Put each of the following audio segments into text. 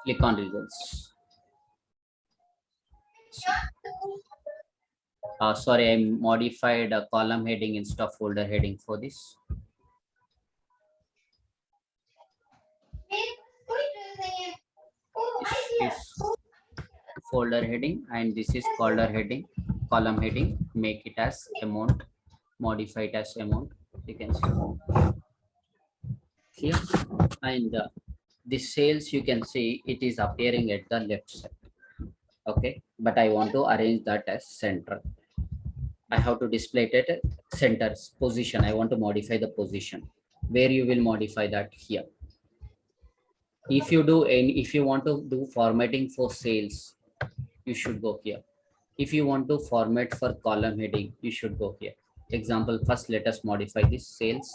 Click on results. Sorry, I modified a column heading instead of folder heading for this. This is folder heading and this is folder heading, column heading. Make it as amount, modify it as amount. You can see here, and this sales you can see it is appearing at the left side. Okay, but I want to arrange that as center. I have to display it at center position. I want to modify the position. Where you will modify that here. If you do any, if you want to do formatting for sales, you should go here. If you want to format for column heading, you should go here. Example, first let us modify this sales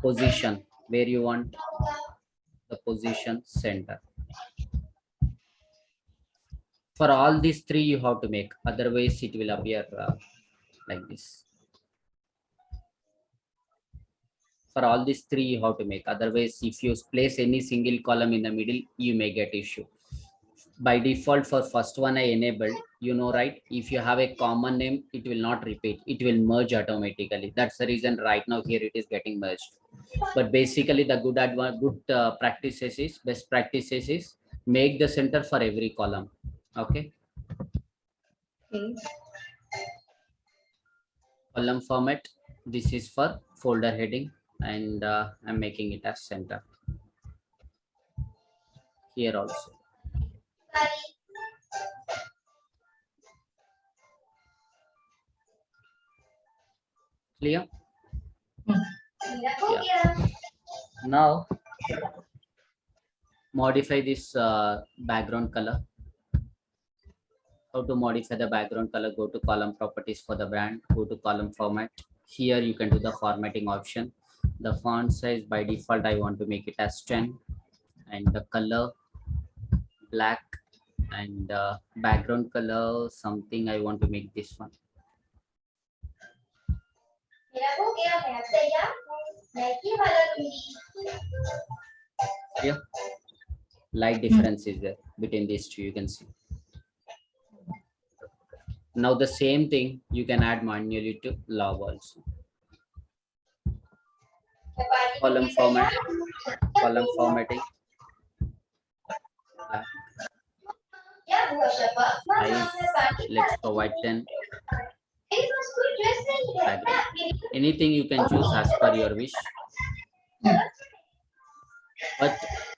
position, where you want the position center. For all these three you have to make, otherwise it will appear like this. For all these three you have to make, otherwise if you place any single column in the middle, you may get issue. By default for first one I enabled, you know, right? If you have a common name, it will not repeat, it will merge automatically. That's the reason right now here it is getting merged. But basically the good practices is, best practices is make the center for every column. Okay. Okay. Column format, this is for folder heading, and I'm making it as center here also. Clear? Yeah. Now modify this background color. How to modify the background color? Go to column properties for the brand, go to column format. Here you can do the formatting option. The font size by default I want to make it as 10, and the color black, and background color something I want to make this one. Yeah, light difference is there between these two, you can see. Now the same thing you can add manually to log also. Column format, column formatting, black. Size, let's provide 10. Background. Anything you can choose as per your wish. But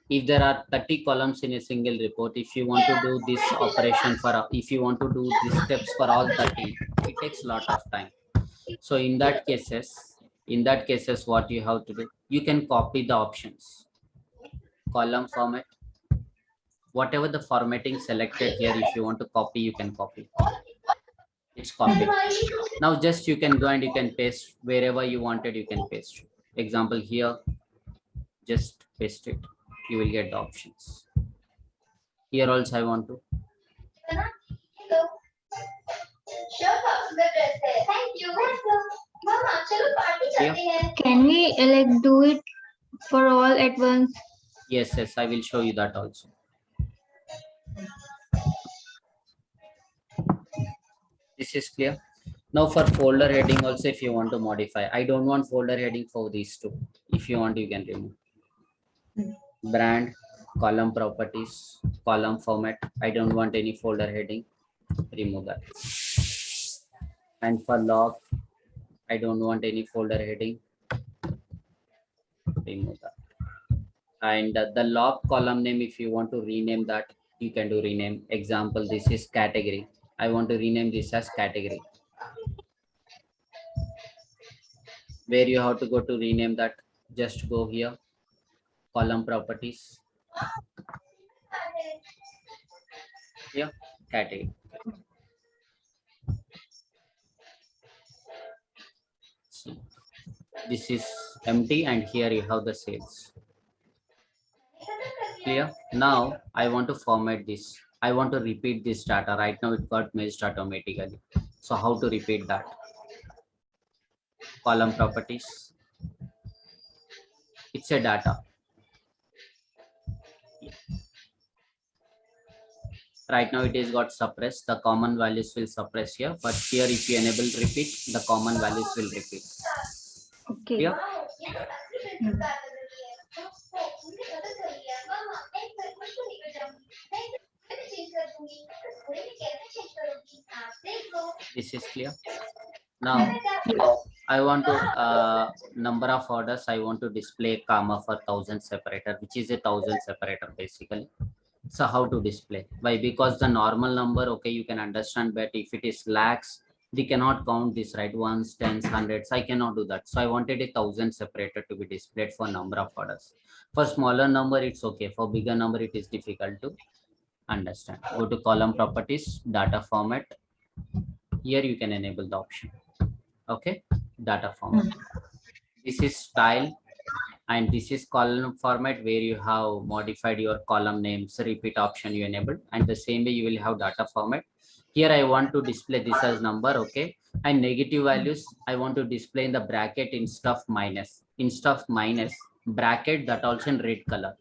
if there are 30 columns in a single report, if you want to do this operation for, if you want to do these steps for all 30, it takes a lot of time. So in that cases, what you have to do, you can copy the options. Column format, whatever the formatting selected here, if you want to copy, you can copy. It's copied. Now just you can go and you can paste wherever you wanted, you can paste. Example here, just paste it, you will get the options. Here also I want to. Yeah. Can we like do it for all at once? Yes, I will show you that also. This is clear. Now for folder heading also, if you want to modify, I don't want folder heading for these two. If you want, you can remove. Brand, column properties, column format, I don't want any folder heading, remove that. And for log, I don't want any folder heading, remove that. And the log column name, if you want to rename that, you can do rename. Example, this is category, I want to rename this as category. Where you have to go to rename that, just go here, column properties, here, category. See, this is empty and here you have the sales. Clear? Now I want to format this. I want to repeat this data. Right now it got merged automatically. So how to repeat that? Column properties. It's a data. Right now it is got suppressed. The common values will suppress here, but here if you enable repeat, the common values will repeat. Okay. Clear? Hmm. This is clear. Now I want to number of orders. I want to display comma for 1000 separator, which is a 1000 separator basically. So how to display? Why? Because the normal number, okay, you can understand, but if it is lakhs, we cannot count this, right? Ones, tens, hundreds. I cannot do that. So I wanted a 1000 separator to be displayed for number of orders. For smaller number, it's okay. For bigger number, it is difficult to understand. Go to column properties, data format. Here you can enable the option. Okay, data format. This is style, and this is column format where you have modified your column names. Repeat option you enable, and the same way you will have data format. Here I want to display this as number, okay, and negative values I want to display in the bracket instead of minus. Instead of minus, bracket, that also in red color.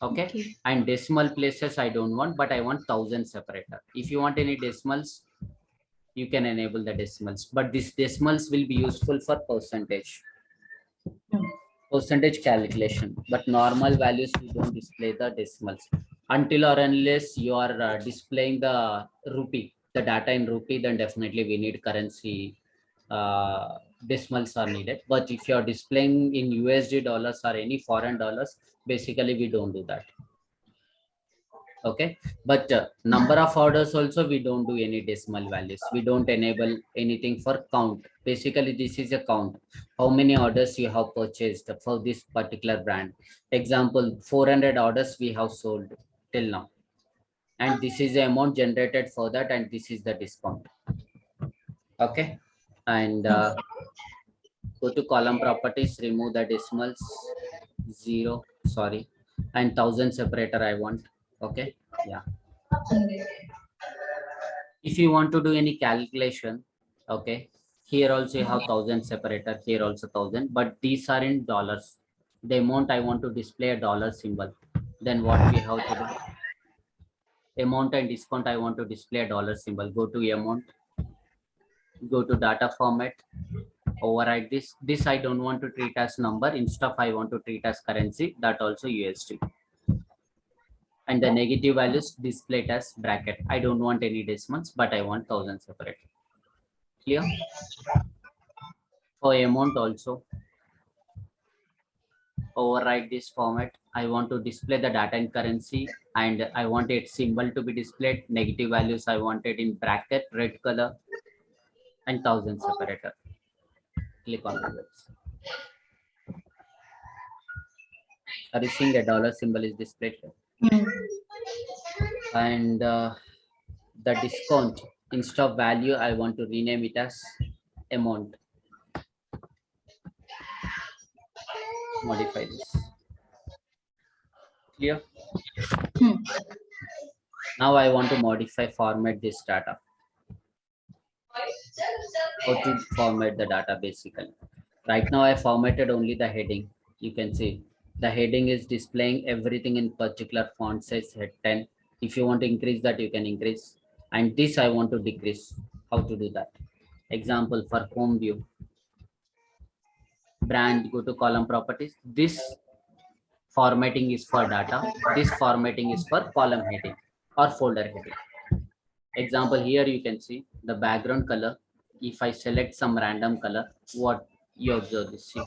Okay. And decimal places I don't want, but I want 1000 separator. If you want any decimals, you can enable the decimals, but these decimals will be useful for percentage calculation, but normal values we don't display the decimals until or unless you are displaying the rupee, the data in rupee, then definitely we need currency decimals are needed. But if you are displaying in USD dollars or any foreign dollars, basically we don't do that. Okay, but number of orders also we don't do any decimal values. We don't enable anything for count. Basically this is a count, how many orders you have purchased for this particular brand. Example, 400 orders we have sold till now, and this is the amount generated for that, and this is the discount. Okay, and go to column properties, remove the decimals, 0, sorry, and 1000 separator I want. Okay, yeah. If you want to do any calculation, okay, here also you have 1000 separator, here also 1000, but these are in dollars. The amount I want to display a dollar symbol, then what we have to do? Amount and discount I want to display a dollar symbol. Go to amount, go to data format, override this I don't want to treat as number, instead I want to treat as currency, that also USD. And the negative values displayed as bracket. I don't want any decimals, but I want 1000 separate. Clear? For amount also, override this format. I want to display the data in currency, and I want its symbol to be displayed. Negative values I want it in bracket, red color, and 1000 separator. Click on results. Are you seeing the dollar symbol is displayed here? And the discount, instead of value, I want to rename it as amount. Modify this. Clear? Now I want to modify, format this data. How to format the data basically. Right now I formatted only the heading. You can see the heading is displaying everything in particular font size, head 10. If you want to increase that, you can increase. And this I want to decrease. How to do that? Example, for home view, brand, go to column properties. This formatting is for data. This formatting is for column heading or folder heading. Example, here you can see the background color. If I select some random color, what you observe this, see,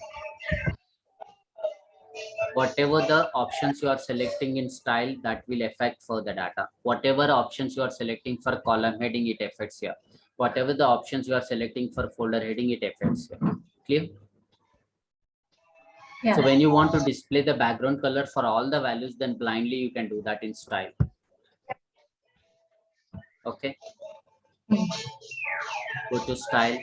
whatever the options you are selecting in style, that will affect for the data. Whatever options you are selecting for column heading, it affects here. Whatever the options you are selecting for folder heading, it affects here. Clear? Yeah. So when you want to display the background color for all the values, then blindly you can do that in style. Okay, go to style,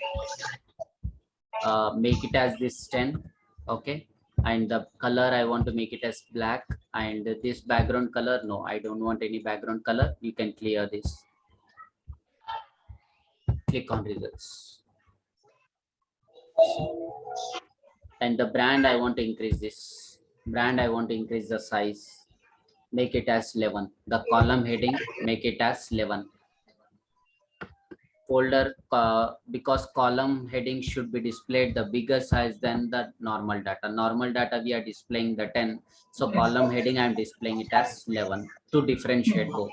make it as this 10. Okay, and the color I want to make it as black, and this background color, no, I don't want any background color. You can clear this. Click on results. And the brand I want to increase this brand, I want to increase the size. make it as 11. The column heading, make it as 11. Folder, because column heading should be displayed the bigger size than the normal data. Normal data we are displaying the 10. So column heading I am displaying it as 11 to differentiate both.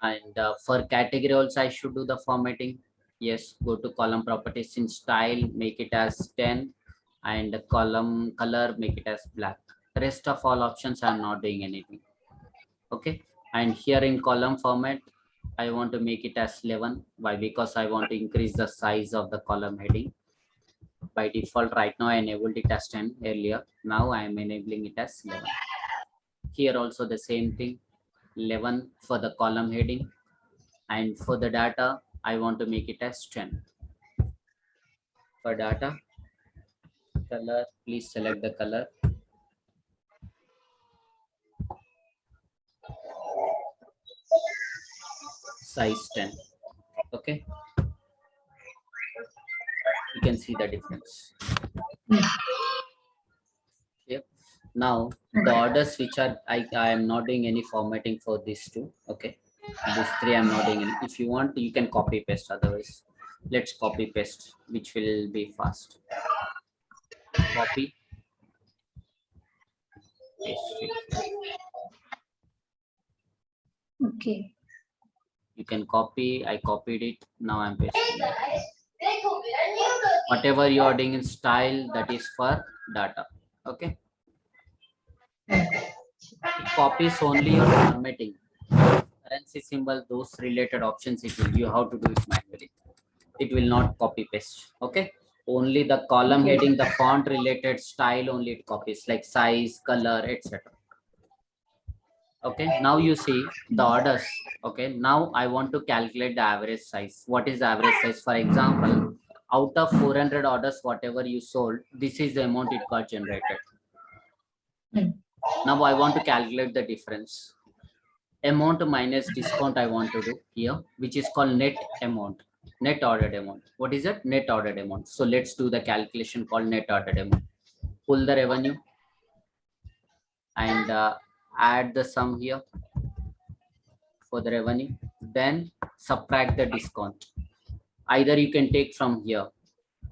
And for category also I should do the formatting. Yes, go to column properties, in style make it as 10, and column color make it as black. Rest of all options I am not doing anything. Okay, and here in column format I want to make it as 11. Why? Because I want to increase the size of the column heading. By default right now I enabled it as 10 earlier. Now I am enabling it as 11. Here also the same thing, 11 for the column heading, and for the data I want to make it as 10. For data color, please select the color. Size 10. Okay, you can see the difference. Yep. Now the orders which are I am not doing any formatting for these two. Okay, these three I'm not doing any. If you want you can copy paste, otherwise let's copy paste, which will be fast. Copy paste it. Okay. You can copy, I copied it, now I'm pasting it. Whatever you are doing in style, that is for data. Okay, it copies only your formatting, currency symbol, those related options it will, you have to do it manually. It will not copy paste. Okay, only the column Okay. heading, the font related style only it copies, like size, color, etc. Okay, now you see the orders. Okay, now I want to calculate the average size. What is the average size? For example, out of 400 orders, whatever you sold, this is the amount it got generated. Now I want to calculate the difference. Amount minus discount I want to do here, which is called net amount, net ordered amount. What is it? Net ordered amount. So let's do the calculation called net ordered amount. Pull the revenue and add the sum here for the revenue, then subtract the discount. Either you can take from here,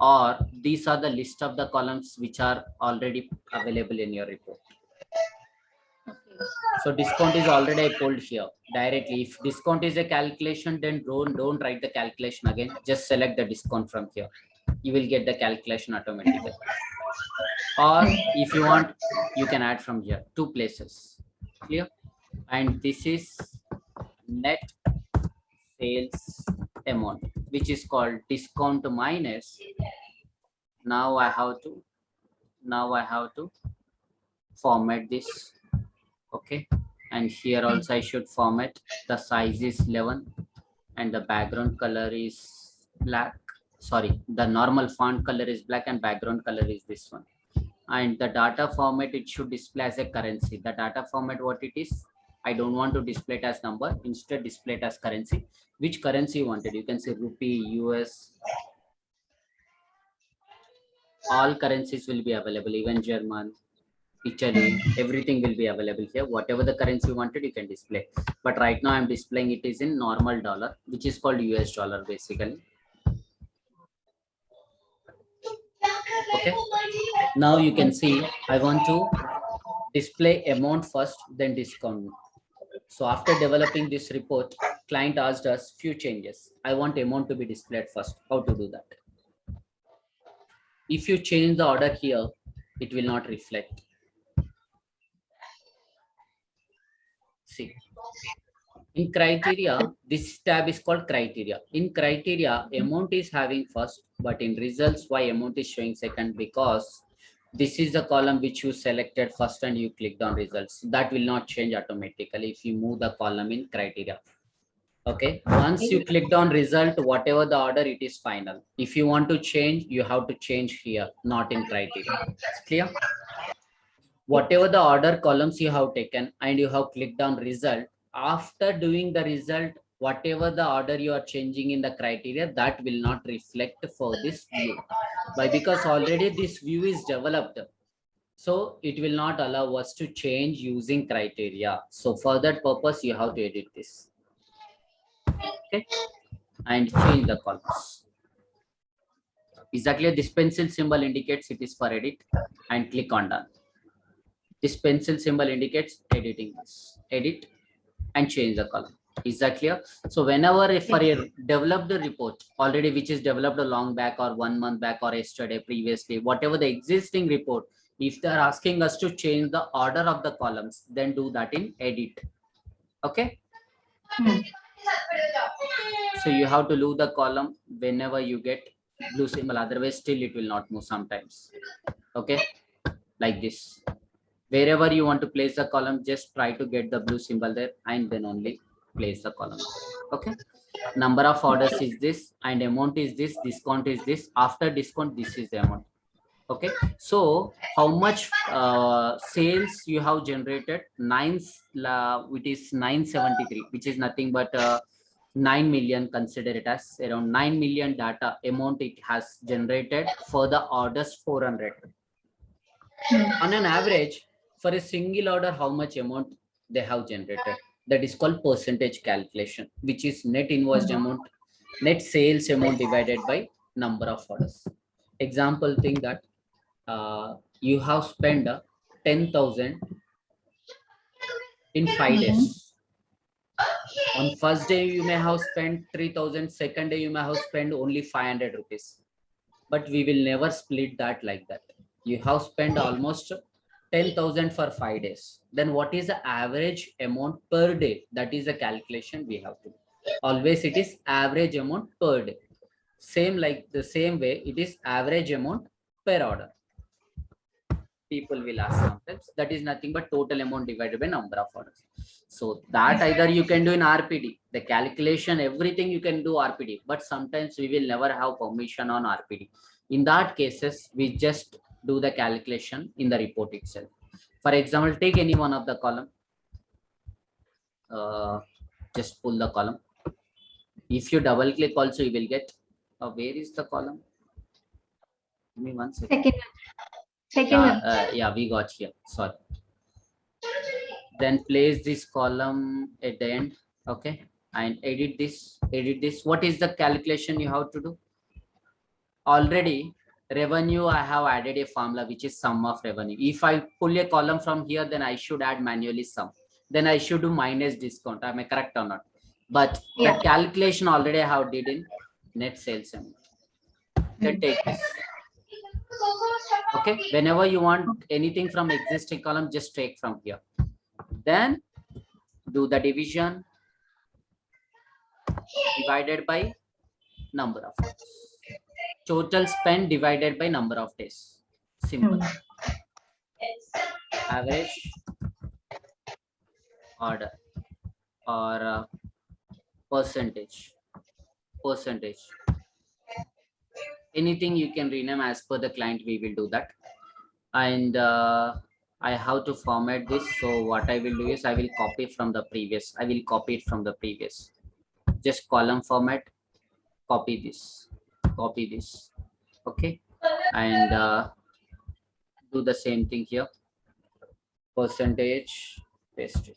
or these are the list of the columns which are already available in your report. So discount is already pulled here directly. If discount is a calculation, then don't write the calculation again. Just select the discount from here. You will get the calculation automatically. Or if you want, you can add from here, two places. Clear? And this is net sales amount, which is called discount minus. Now I have to format this. Okay, and here also I should format. The size is 11 and the background color is black. Sorry, the normal font color is black and background color is this one. And the data format, it should display as a currency. The data format, what it is, I don't want to display it as number, instead display it as currency. Which currency you wanted? You can say rupee, US. All currencies will be available, even German, Italy, everything will be available here. Whatever the currency you wanted, you can display. But right now I'm displaying it is in normal dollar, which is called US dollar basically. Okay, now you can see I want to display amount first, then discount. So after developing this report, client asked us few changes. I want amount to be displayed first. How to do that? If you change the order here, it will not reflect. See, in criteria, this tab is called criteria. In criteria, amount is having first, but in results, why amount is showing second? Because this is the column which you selected first and you clicked on results. That will not change automatically if you move the column in criteria. Okay, once you clicked on result, whatever the order, it is final. If you want to change, you have to change here, not in criteria. It's clear? Whatever the order columns you have taken and you have clicked on result, after doing the result, whatever the order you are changing in the criteria, that will not reflect for this view. Why? Because already this view is developed. So it will not allow us to change using criteria. So for that purpose, you have to edit this. Okay, and change the columns. Exactly, this pencil symbol indicates it is for edit, and click on done. This pencil symbol indicates editing this. Edit and change the column. Is that clear? So whenever for a developed report already, which is developed a long back or 1 month back or yesterday, previously, whatever the existing report, if they are asking us to change the order of the columns, then do that in edit. Okay. So you have to move the column whenever you get blue symbol, otherwise still it will not move sometimes. Okay, like this. Wherever you want to place the column, just try to get the blue symbol there and then only place the column. Okay, number of orders is this and amount is this, discount is this, after discount this is the amount. Okay, so how much sales you have generated? It is 973, which is nothing but 9 million. Consider it as around 9 million data amount it has generated for the orders 400. On an average, for a single order, how much amount they have generated? That is called percentage calculation, which is net invoiced amount, net sales amount divided by number of orders. Example, think that you have spent 10,000 in 5 days. On first day, you may have spent 3,000. Second day, you may have spent only 500 rupees. But we will never split that like that. You have spent almost 10,000 for 5 days. Then what is the average amount per day? That is the calculation we have to do. Always it is average amount per day. Same like the same way, it is average amount per order. People will ask sometimes, that is nothing but total amount divided by number of orders. So that either you can do in RPD, the calculation, everything you can do RPD, but sometimes we will never have permission on RPD. In that cases, we just do the calculation in the report itself. For example, take any one of the column, just pull the column. If you double click also, you will get, where is the column? Give me 1 second. Second. Yeah, we got here. Sorry. Then place this column at the end. Okay, and edit this. Edit this. What is the calculation you have to do? Already revenue, I have added a formula which is sum of revenue. If I pull a column from here, then I should add manually sum. Then I should do minus discount. Am I correct or not? But the calculation already I have did in net sales amount. Then take this. Okay, whenever you want anything from existing column, just take from here. Then do the division divided by number of days. Total spend divided by number of days. Simple. Average order or percentage. Anything you can rename as per the client, we will do that. And I have to format this. So what I will do is I will copy from the previous. I will copy it from the previous. Just column format, copy this. Okay, and do the same thing here. Percentage, paste it.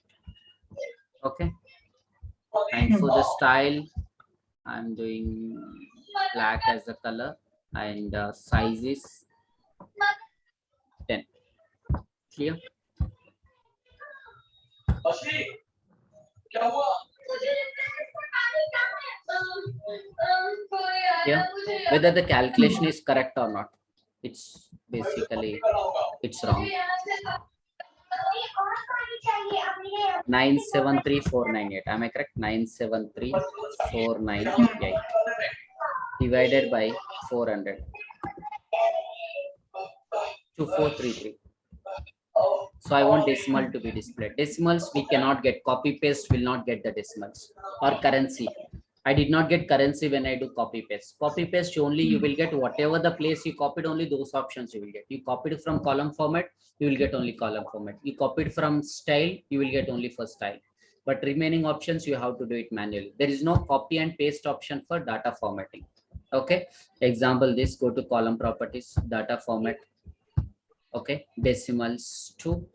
Okay, and for the style, I'm doing black as the color, and size is 10. Clear? Yeah, whether the calculation is correct or not, it's basically it's wrong. 973498. Am I correct? 973498 divided by 400. 2433. So I want decimal to be displayed. Decimals we cannot get. Copy paste will not get the decimals. Or currency. I did not get currency when I do copy paste. Copy paste only you will get whatever the place you copied, only those options you will get. You copied from column format, you will get only column format. You copied from style, you will get only for style. But remaining options you have to do it manually. There is no copy and paste option for data formatting. Okay. Example, this, go to column properties, data format. Okay, decimals 2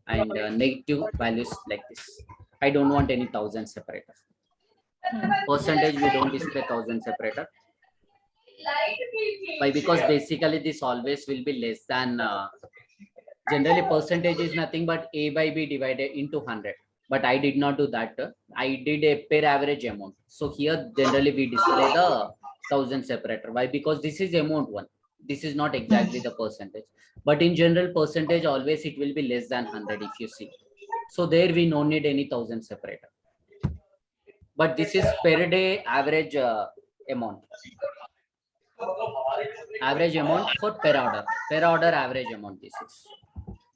and negative values like this. I don't want any thousand separator. Percentage, we don't display thousand separator. Why? Because basically this always will be less than generally percentage is nothing but a by b divided into 100, but I did not do that. I did a per average amount. So here generally we display the thousand separator. Why? Because this is amount one, this is not exactly the percentage, but in general percentage always it will be less than 100 if you see. So there we no need any thousand separator, but this is per day average amount. Average amount for per order average amount.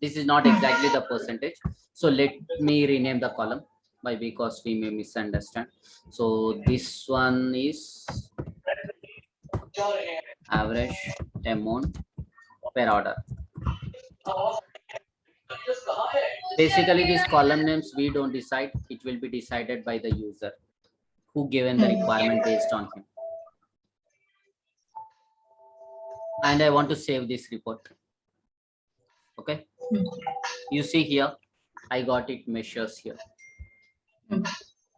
This is not exactly the percentage. So let me rename the column. Why? Because we may misunderstand. So this one is average amount per order. Basically these column names we don't decide, it will be decided by the user who given the requirement based on him. And I want to save this report. Okay, you see here I got it measures here.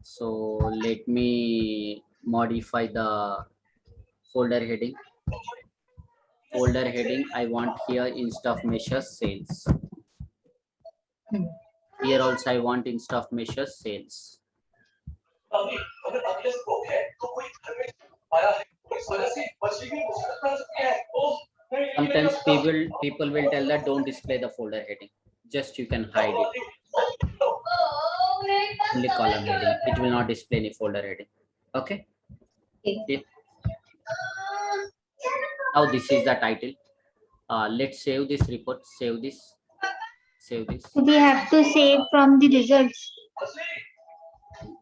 So let me modify the folder heading. Folder heading I want here instead of measures sales. Here also I want instead of measures sales. Sometimes people will tell that don't display the folder heading, just you can hide it. Only column heading, it will not display any folder heading. Okay. Okay. Now this is the title. Let's save this report. Save this. Save this. We have to save from the results.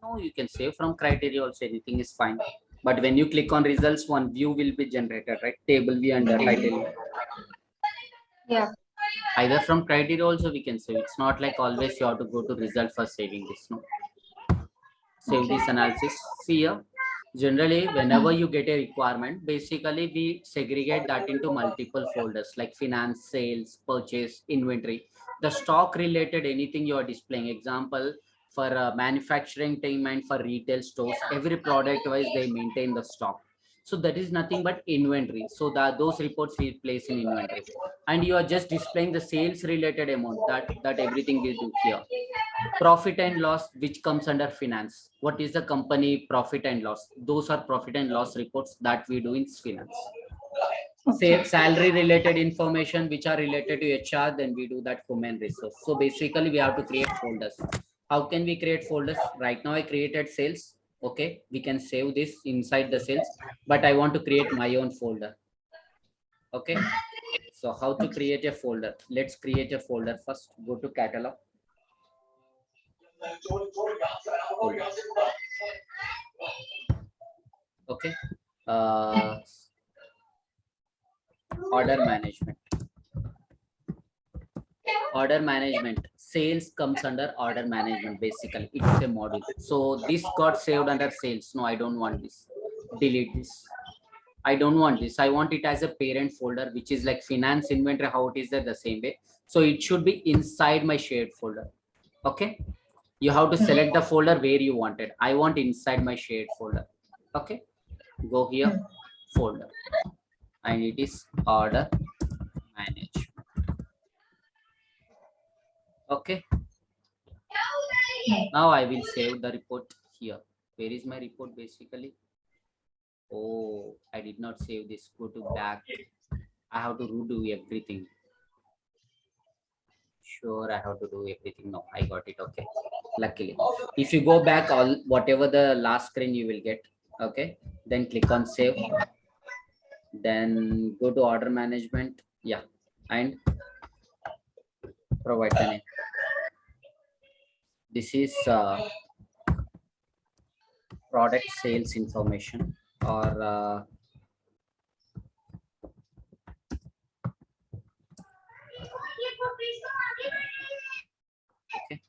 No, you can save from criteria also. Anything is fine. But when you click on results, one view will be generated, right? Table view and the title. Yeah. Either from criteria also we can save. It's not like always you have to go to result for saving this. No. Save this analysis. See here. Generally, whenever you get a requirement, basically we segregate that into multiple folders like finance, sales, purchase, inventory. The stock related anything you are displaying. Example, for manufacturing team and for retail stores, every product wise they maintain the stock. So that is nothing but inventory. So that those reports we place in inventory, and you are just displaying the sales related amount. That everything we do here. Profit and loss, which comes under finance. What is the company profit and loss? Those are profit and loss reports that we do in finance. Say salary related information which are related to HR, then we do that human resource. So basically we have to create folders. How can we create folders? Right now I created sales. Okay, we can save this inside the sales, but I want to create my own folder. Okay, so how to create a folder? Let's create a folder first. Go to catalog. Okay, order management. Order management, sales comes under order management. Basically it's a module. So this got saved under sales. No, I don't want this. Delete this. I don't want this. I want it as a parent folder, which is like finance, inventory, how it is there the same way. So it should be inside my shared folder. Okay, you have to select the folder where you want it. I want inside my shared folder. Okay, go here, folder, and it is order management. Okay, now I will save the report here. Where is my report basically? Oh, I did not save this. Go to back. I have to redo everything. Sure, I have to do everything. No, I got it. Okay, luckily. If you go back, all whatever the last screen you will get. Okay, then click on save. Then go to order management. Yeah, and provide the name. This is product sales information, or okay.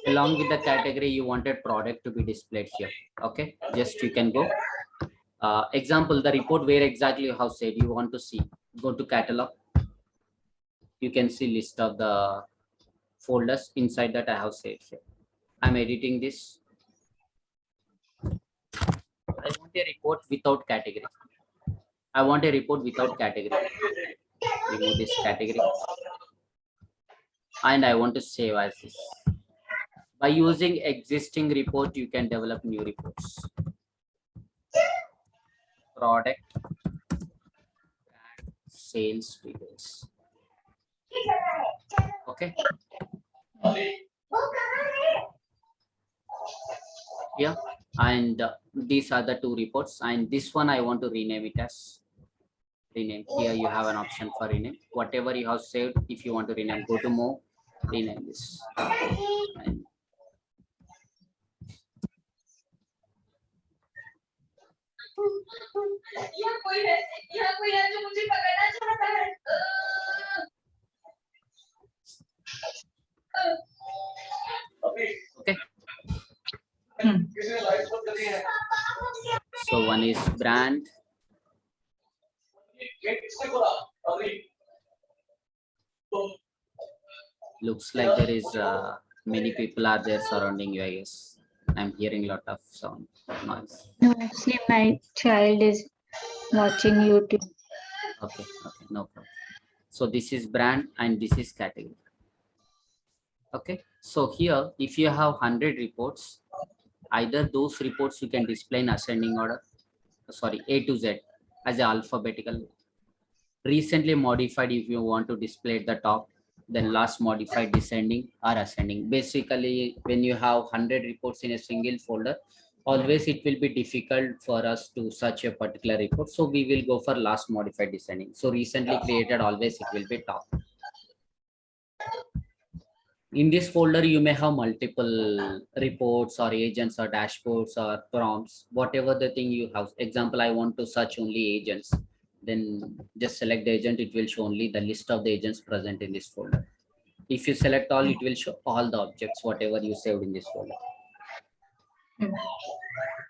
Along with the category you wanted product to be displayed here. Okay, just you can go Example, the report where exactly you have said you want to see. Go to catalog. You can see list of the folders inside that I have said here. I'm editing this. I want a report without category. I want a report without category. Remove this category. And I want to save as this. By using existing report, you can develop new reports. Product and sales details. Okay. Yeah. And these are the two reports. And this one I want to rename it as rename. Here you have an option for rename. Whatever you have saved, if you want to rename, go to more, rename this. And okay. So one is brand. Looks like there is many people are there surrounding you, I guess. I'm hearing a lot of sound noise. No, actually, my child is watching YouTube. Okay, no problem. So this is brand and this is category. Okay, so here if you have 100 reports, either those reports you can display in ascending order, sorry, A to Z as a alphabetical. Recently modified if you want to display at the top, then last modified descending or ascending. Basically, when you have 100 reports in a single folder, always it will be difficult for us to search a particular report. So we will go for last modified descending. So recently created, always it will be top. In this folder, you may have multiple reports or agents or dashboards or prompts, whatever the thing you have. Example, I want to search only agents. Then just select the agent, it will show only the list of the agents present in this folder. If you select all, it will show all the objects, whatever you saved in this folder.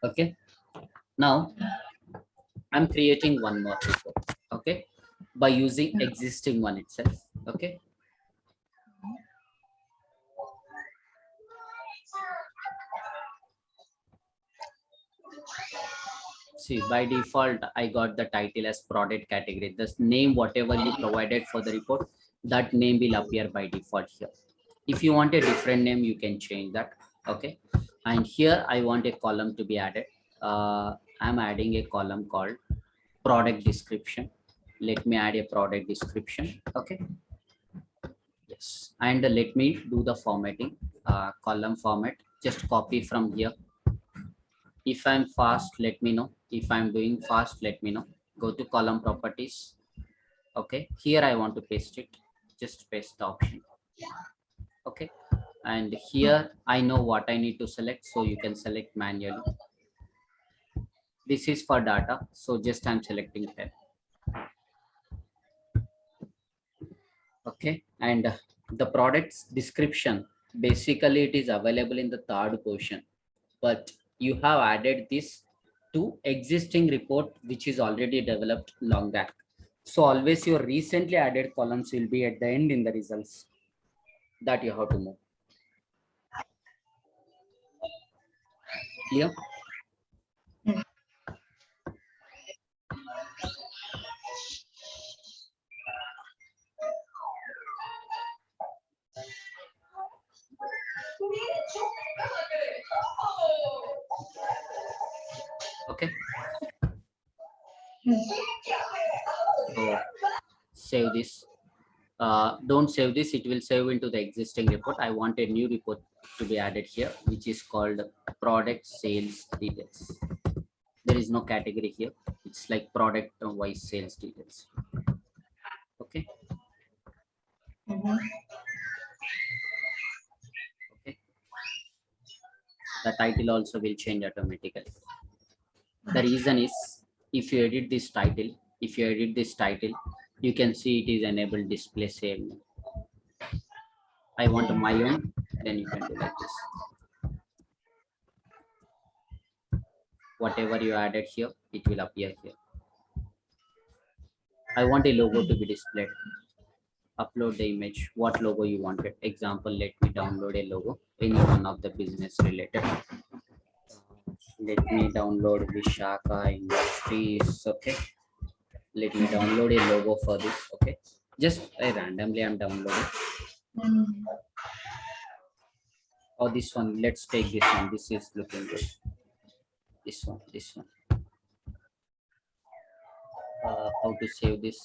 Okay. Now, I'm creating one more report. Okay. By using existing one itself. Okay. See, by default, I got the title as product category. This name, whatever you provided for the report, that name will appear by default here. If you want a different name, you can change that. Okay. And here I want a column to be added. I'm adding a column called product description. Let me add a product description. Okay. Yes. And let me do the formatting, column format. Just copy from here. If I'm fast, let me know. If I'm doing fast, let me know. Go to column properties. Okay, here I want to paste it. Just paste the option. Okay, and here I know what I need to select, so you can select manually. This is for data, so just I'm selecting here. Okay, and the product's description, basically it is available in the third portion, but you have added this to existing report which is already developed long back. So always your recently added columns will be at the end in the results that you have to move. Clear? Okay. So save this. Don't save this, it will save into the existing report. I want a new report to be added here, which is called product sales details. There is no category here. It's like product wise sales details. Okay. Okay. The title also will change automatically. The reason is if you edit this title, you can see it is enabled display save. I want my own, then you can do like this. Whatever you added here, it will appear here. I want a logo to be displayed. Upload the image, what logo you wanted. Example, let me download a logo, any one of the business related. Let me download Vishaka Industries. Okay. Let me download a logo for this. Okay. Just randomly I'm downloading. Or this one. Let's take this one. This is looking good. This one. This one. How to save this?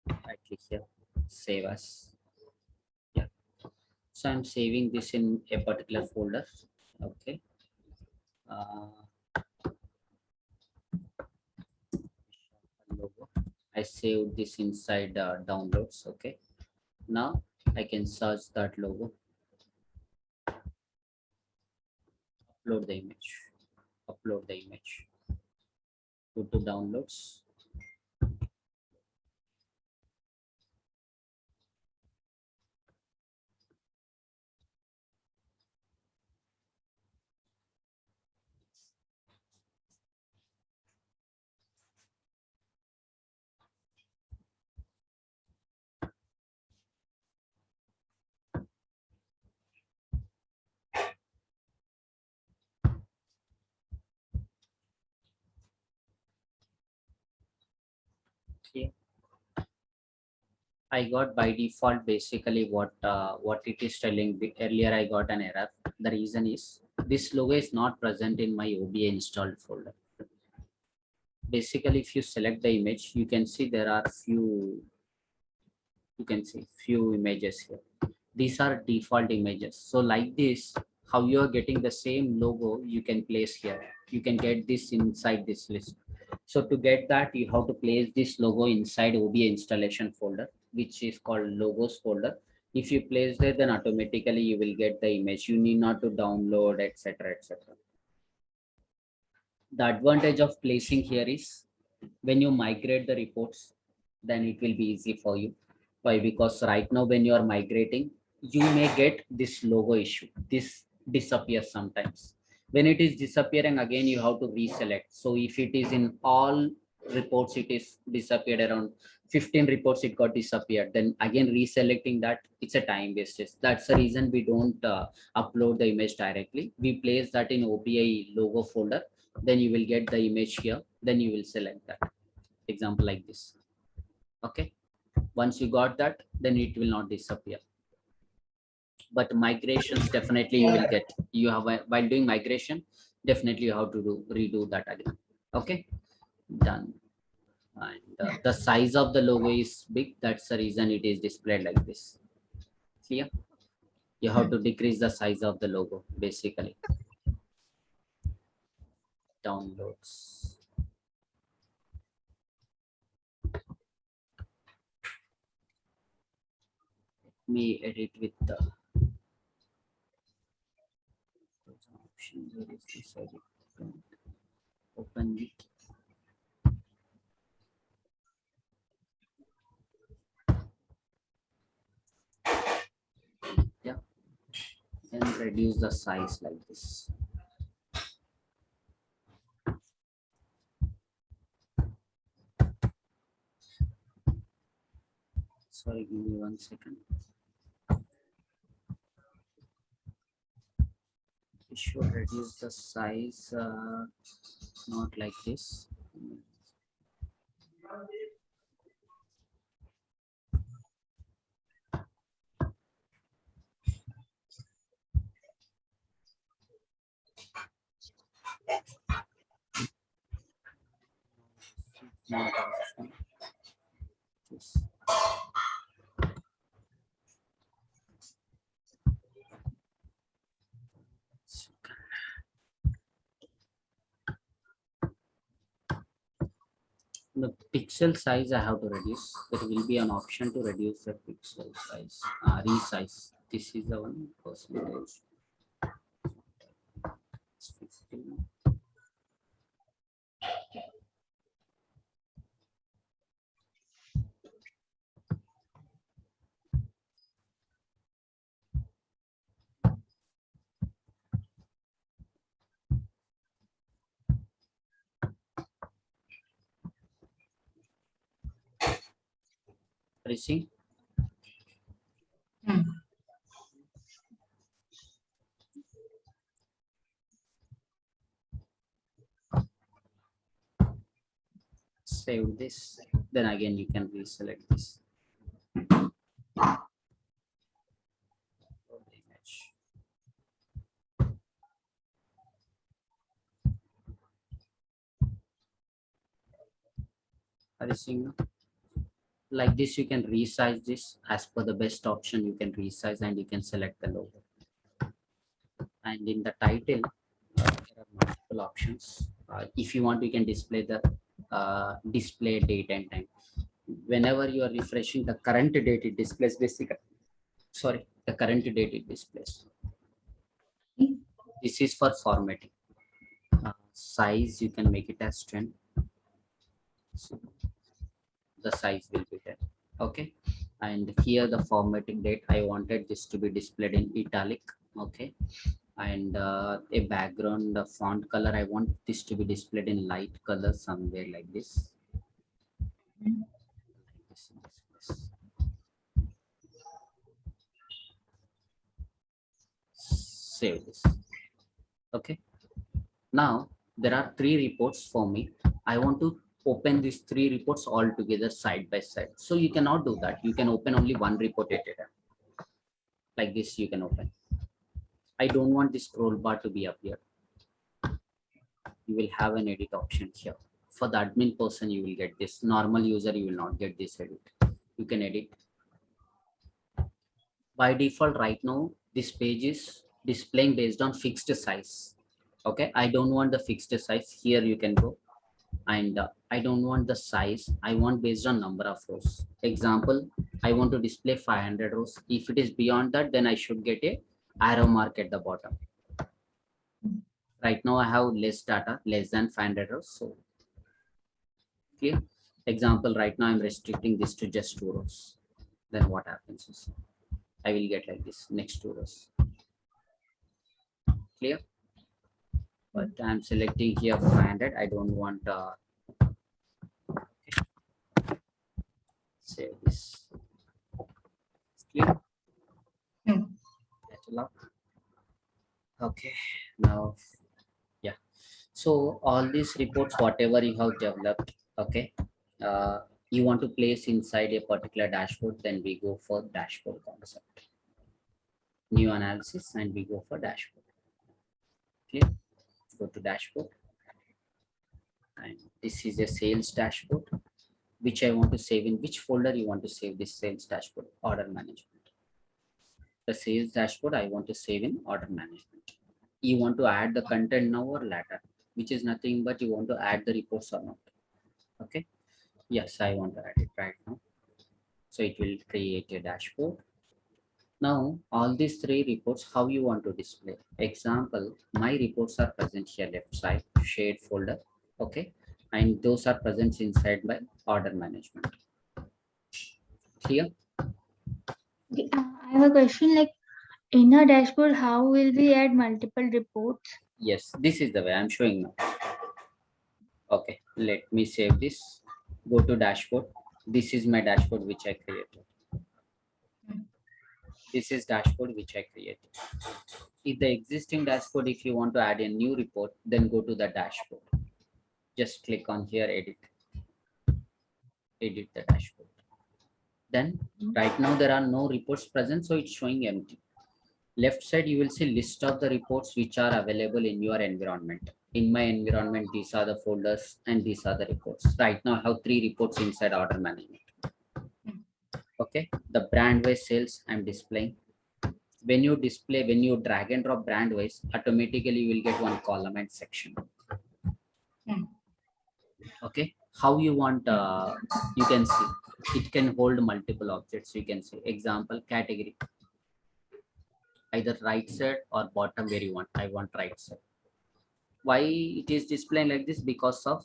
I click here. Save as. Yeah. So I'm saving this in a particular folder. Okay. Logo. I saved this inside downloads. Okay. Now I can search that logo. Upload the image. Upload the image. Go to downloads. Here. I got by default basically what it is telling. Earlier I got an error. The reason is this logo is not present in my OBA installed folder. Basically, if you select the image, you can see there are few images here. These are default images. So like this, how you are getting the same logo, you can place here. You can get this inside this list. So to get that, you have to place this logo inside OBA installation folder, which is called logos folder. If you place there, then automatically you will get the image. You need not to download, etc., etc. The advantage of placing here is when you migrate the reports, then it will be easy for you. Why? Because right now when you are migrating, you may get this logo issue. This disappears sometimes. When it is disappearing again, you have to reselect. So if it is in all reports, it is disappeared around 15 reports, it got disappeared. Then again reselecting that, it's a time wastage. That's the reason we don't upload the image directly. We place that in OPI logo folder. Then you will get the image here. Then you will select that. Example like this. Okay. Once you got that, then it will not disappear. But migrations definitely you will get. You have while doing migration, definitely you have to redo that again. Okay, done. And the size of the logo is big. That's the reason it is displayed like this. Clear? You have to decrease the size of the logo basically. Downloads. Let me edit with the option. Where is this edit? Open it. Yeah, and reduce the size like this. Sorry, give me 1 second. We should reduce the size, not like this. Not option. This. The pixel size I have to reduce. There will be an option to reduce the pixel size, resize. This is the one percentage. 15. Are you seeing? Hmm. Save this. Then again, you can reselect this. Image. Are you seeing now? Like this, you can resize this as per the best option. You can resize and you can select the logo. And in the title, there are multiple options. If you want, you can display the display date and time. Whenever you are refreshing the current date, it displays basically. Sorry, the current date it displays. This is for formatting. Size, you can make it as 10. So the size will be 10. Okay. And here the formatting date, I wanted this to be displayed in italic. Okay. And a background font color, I want this to be displayed in light color somewhere like this. Save this. Okay. Now there are 3 reports for me. I want to open these 3 reports all together side by side. So you cannot do that. You can open only one report at a time. Like this, you can open. I don't want this scroll bar to be up here. You will have an edit option here. For the admin person, you will get this. Normal user, you will not get this edit. You can edit. By default, right now, this page is displaying based on fixed size. Okay, I don't want the fixed size. Here you can go. And I don't want the size. I want based on number of rows. Example, I want to display 500 rows. If it is beyond that, then I should get a arrow mark at the bottom. Right now I have less data, less than 500 rows. So clear. Example, right now I'm restricting this to just 2 rows. Then what happens is I will get like this next 2 rows. Clear. But I'm selecting here 500. I don't want save this. Clear. Okay, now yeah. So all these reports, whatever you have developed, okay, you want to place inside a particular dashboard, then we go for dashboard concept. New analysis, and we go for dashboard. Okay, go to dashboard, and this is a sales dashboard, which I want to save in which folder you want to save this sales dashboard? Order management. The sales dashboard I want to save in order management. You want to add the content now or later, which is nothing but you want to add the reports or not. Okay. Yes, I want to add it right now. So it will create a dashboard. Now, all these 3 reports, how you want to display? Example, my reports are present here left side, shared folder. Okay. And those are present inside my order management. Clear? I have a question, like in a dashboard, how will we add multiple reports? Yes, this is the way I'm showing now. Okay, let me save this. Go to dashboard. This is my dashboard which I created. This is dashboard which I created. If the existing dashboard, if you want to add a new report, then go to the dashboard. Just click on here, edit the dashboard. Then right now there are no reports present, so it's showing empty. Left side, you will see list of the reports which are available in your environment. In my environment, these are the folders and these are the reports. Right now I have 3 reports inside order management. Okay, the brand wise sales I'm displaying. When you display, when you drag and drop brand wise, automatically you will get one column and section. Okay, how you want, you can see it can hold multiple objects. You can see example category, either right side or bottom where you want. I want right side. Why it is displaying like this? Because of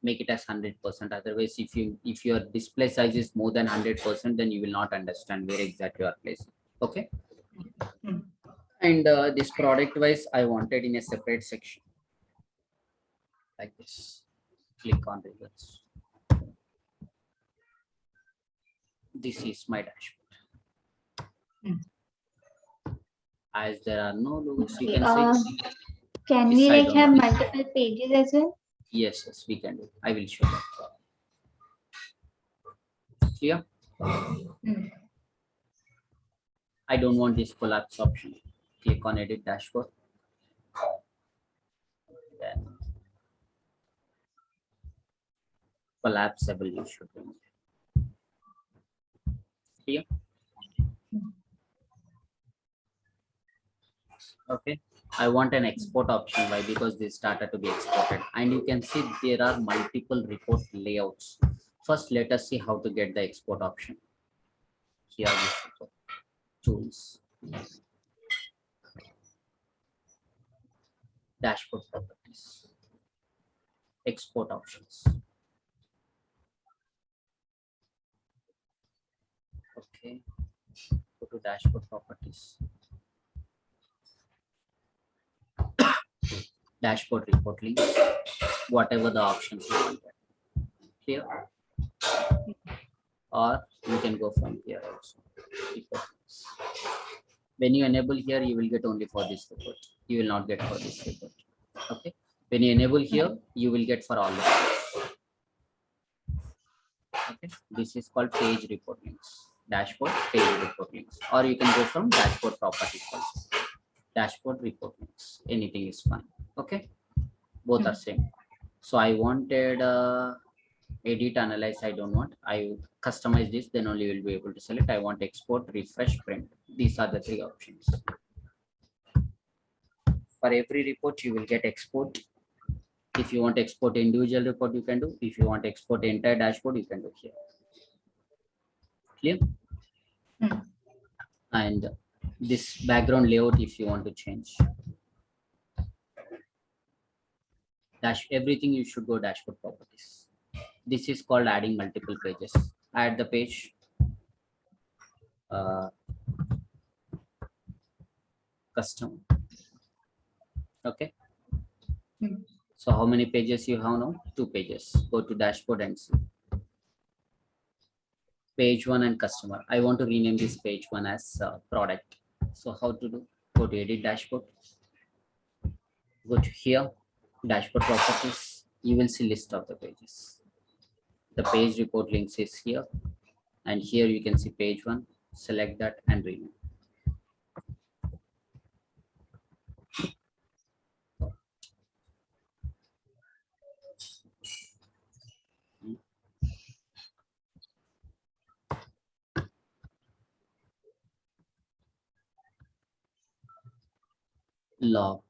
make it as 100%. Otherwise, if your display size is more than 100%, then you will not understand where exactly you are placing. Okay. And this product wise, I wanted in a separate section like this. Click on results. This is my dashboard. Hmm. As there are no logos, you Okay, can see. can This we I like don't have know. multiple pages as well? Yes, yes, we can do. I will show that. Clear? Hmm. I don't want this collapse option. Click on edit dashboard. Then collapsible you should remove. Clear? Okay. I want an export option. Why? Because this data to be exported. And you can see there are multiple report layouts. First, let us see how to get the export option. Here we should go. Tools. Dashboard properties. Export options. Okay. Go to dashboard properties. Dashboard report links. Whatever the options you want. Here. Or you can go from here also. Report links. When you enable here, you will get only for this report. You will not get for this report. Okay. When you enable here, you will get for all the reports. Okay. This is called page report links. Dashboard page report links. Or you can go from dashboard properties also. Dashboard report links. Anything is fine. Okay. Both are same. So I wanted edit, analyze. I don't want. I customize this. Then only you will be able to select. I want export, refresh, print. These are the three options. For every report, you will get export. If you want to export individual report, you can do. If you want to export entire dashboard, you can do here. Clear? Hmm. And this background layout, if you want to change. Everything you should go dashboard properties. This is called adding multiple pages. Add the page. Custom. Okay. Hmm. So how many pages you have now? 2 pages. Go to dashboard and see. Page 1 and customer. I want to rename this page 1 as product. So how to do? Go to edit dashboard. Go to here, dashboard properties. You will see list of the pages. The page report links is here. And here you can see page 1. Select that and rename. Logged.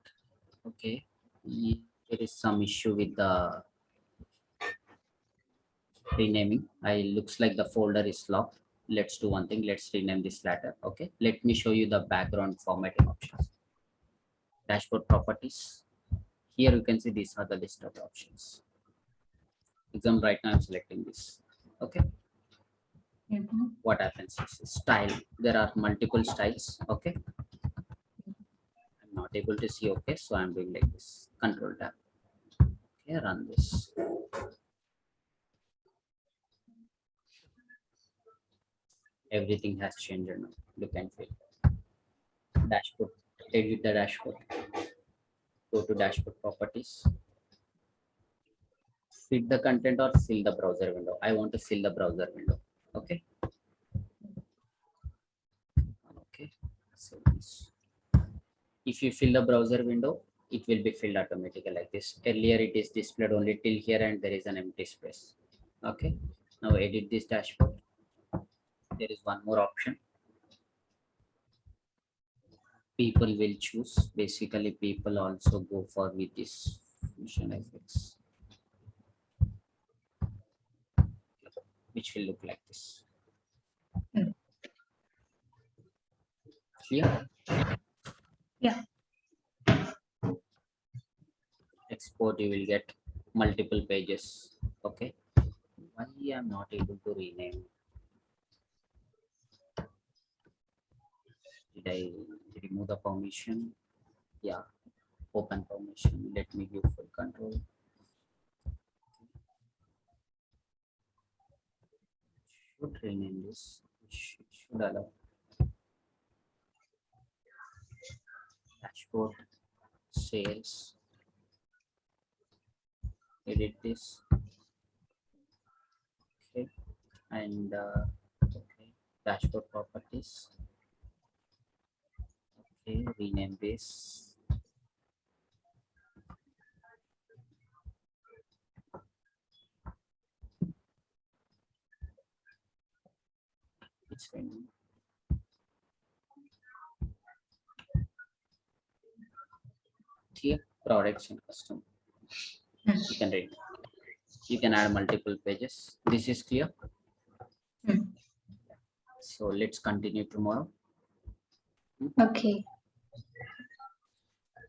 Okay. There is some issue with the renaming. I looks like the folder is locked. Let's do one thing. Let's rename this latter. Okay. Let me show you the background formatting options. Dashboard properties. Here you can see these are the list of options. Example, right now I'm selecting this. Okay. What happens is style. There are multiple styles. Okay. I'm not able to see. Okay. So I'm doing like this. Control tab. Okay. Run this. Everything has changed now. Look and feel. Dashboard. Edit the dashboard. Go to dashboard properties. Fit the content or fill the browser window. I want to fill the browser window. Okay. Okay. So if you fill the browser window, it will be filled automatically like this. Earlier it is displayed only till here and there is an empty space. Okay. Now edit this dashboard. There is one more option. People will choose. Basically, people also go for with this Fusion FX, which will look like this. Clear? Yeah. Export, you will get multiple pages. Okay. Why I'm not able to rename? Did I remove the permission? Yeah. Open permission. Let me give full control. should rename this. Should allow dashboard sales. Edit this. Okay, and okay, dashboard properties. Okay, rename this. It's rename. Here, products and custom. You can read. You can add multiple pages. This is clear. So let's continue tomorrow. Okay.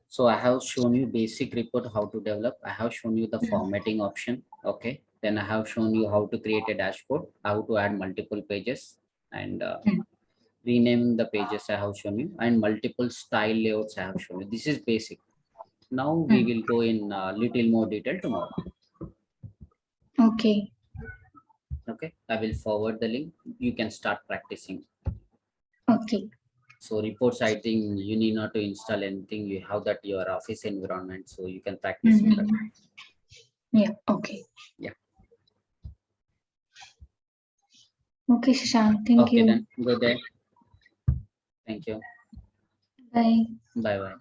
So I have shown you basic report how to develop. I have shown you the formatting option. Okay. Then I have shown you how to create a dashboard, how to add multiple pages, and rename the pages I have shown you, and multiple style layouts I have shown you. This is basic. Now we will go in little more detail tomorrow. Okay. Okay. I will forward the link. You can start practicing. Okay. So reports, I think you need not to install anything. You have that your office environment, so you can practice it. Yeah. Okay. Yeah. Okay, Shashank. Thank Okay, you. then good day. Thank you. Bye. Bye bye.